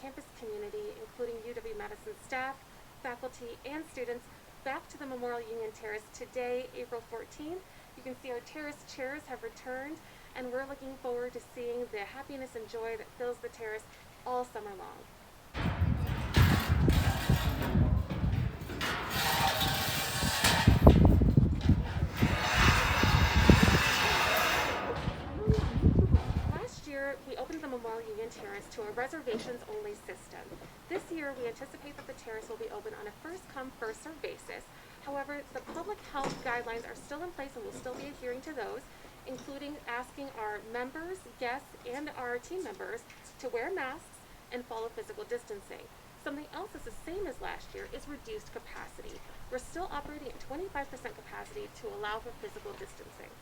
campus community, including UW-Madison staff, faculty, and students, back to the Memorial Union Terrace today, April 14th. You can see our terrace chairs have returned, and we're looking forward to seeing the happiness and joy that fills the terrace all summer long. Last year, we opened the Memorial Union Terrace to a reservations-only system. This year, we anticipate that the terrace will be open on a first-come, first-served basis. However, the public health guidelines are still in place and we'll still be adhering to those, including asking our members, guests, and our team members to wear masks and follow physical distancing. Something else that's the same as last year is reduced capacity. We're still operating at 25% capacity to allow for physical distancing.